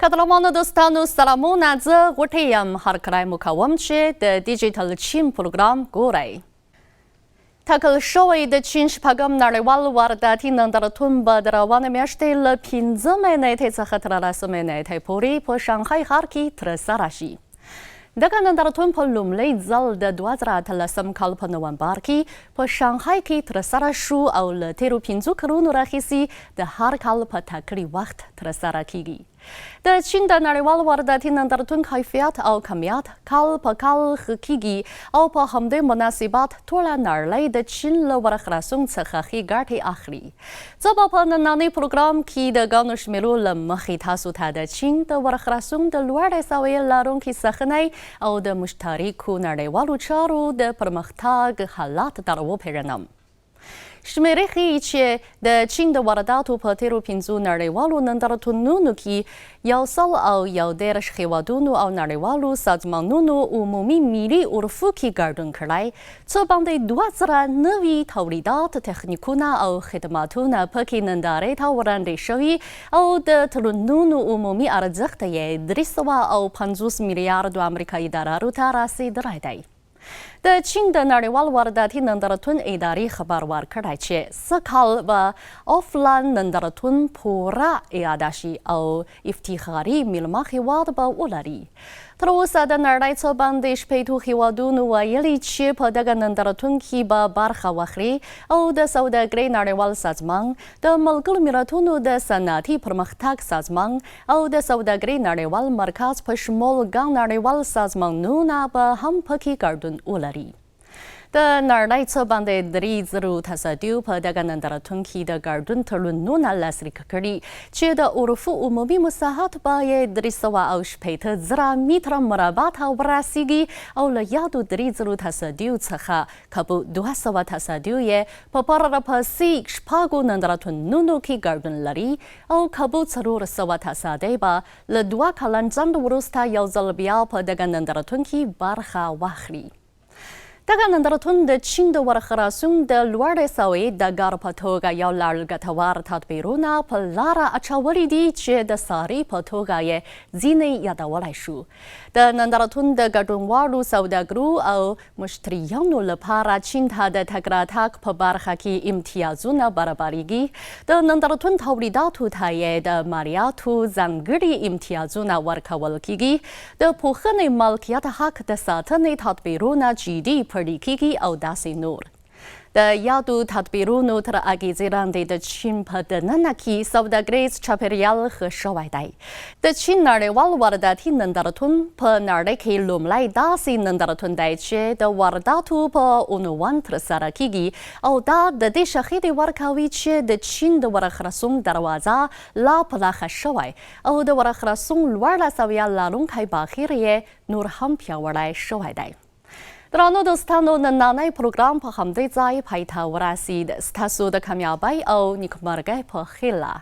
قدرمنو دوستانو سلامونه زه غوټۍ یم هرکلی مو کوم چې د ډیجیټل چین پروګرام ګورئ. ټاکل شوی د چین شپږم نړیوال وارداتي نندارتون به د روانې میاشتې له 5مې نیټې څخه تر 10مې نیټې پورې په شانګهای ښار کې ترسره شي. دغه نندارتون په لومړی ځل د 2018 کال په نومبر کې په شانګهای کې ترسره شو او له تیرو 5 کلونو راهیسې د هر کال په ټاکلي وخت ترسره کیږي. د چین د نړیوال وارداتي نندارتون کیفیت او کمیت کال په کال ښه کیږي او په همدې مناسبت ټوله نړۍ د چین له ورخراسون څخه ښې ګټې اخلي. زه به په نننۍ پروګرام کې د ګڼو شمیرو له مخې تاسو ته د چین د ورخراسون د لوړې سویې لرونکي سخنۍ او د مشترکو نړیوالو چارو د پرمختګ حالات در وپېژنم. شمیرې ښیي چې د چین د وارداتو په تیرو 5 نړیوالو نندارتونونو کې 111 هیوادونو او نړیوالو سازمانونو عمومي ملي عرفو کې ګډون کړی، څه باندې 2000 نوي تولیدات، تخنیکونه او خدماتونه پکې نندارې ته وړاندې شوي او د تړونونو عمومي ارزښت یې 350 میلیارډو امریکایي ډالرو ته رسیدلی دی. د چین د نړیوال وارداتي نندارتون ادارې خبر ورکړی چې سږ کال به آفلاین نندارتون پوره اعاده شي او افتخاري میلمه هیواد به ولري. تر اوسه د نړۍ څه باندې 60 هیوادونو ویلي چې په دغه نندارتون کې به برخه واخلي او د سوداګرۍ نړیوال سازمان، د ملګرو ملتونو د صنعتي پرمختګ سازمان او د سوداګرۍ نړیوال مرکز په شمول ګڼ نړیوال سازمانونه به هم پکې ګډون ولري. د نړۍ څه باندې 3000 تصادیو په دغه نندارتون کې د ګډون تړونونه لاسلیک کړي چې د عرفو عمومي مساحت باید 380,000 متره مربع ته ورسیږي او له یادو 3000 تصادیو څخه کابو 200 تصادیو یې په پرله پسې شپږو نندارتونونو کې ګډون لري او کابو 400 تصادۍ به له 2 کلن ځنډ وروسته یو ځل بیا په دغه نندارتون کې برخه واخلي. دغه نندارتون د چین د ورخراسون د لوړې سویې د ګار په توګه یو لړ ګټور تدبیرونه په لاره اچولي دي چې د ساري په توګه یې ځینې یادولی شو. د نندارتون د ګډونوالو سوداګرو او مشتریانو لپاره چین ته د تګ راتګ په برخه کې امتیازونه برابریږي. د نندارتون تولیداتو ته یې د مالیاتو ځانګړي امتیازونه ورکول کیږي. د پوښتنې مالکیت حق د ساتنې تدبیرونه جدي پړی کیږي او داسې نور. د یادو تدبیرونو تر اغیزې لاندې د چین په دننه کې سوداګریز چاپیریال ښه شوی دی. د چین نړیوال وارداتي نندارتون په نړۍ کې لومړی داسې نندارتون دی چې د وارداتو په عنوان ترسره کیږي او دا د دې شاهدي ورکوي چې د چین د ورخراسون دروازه لا پراخه شوی او د ورخراسون لوړه سویه لرونکی بهیر یې نور هم پیاوړی شوی دی. درانو دوستانو، نننی پروګرام په همدې ځای پای ته ورسید. ستاسو د کامیابۍ او نیکمرغۍ په هیله.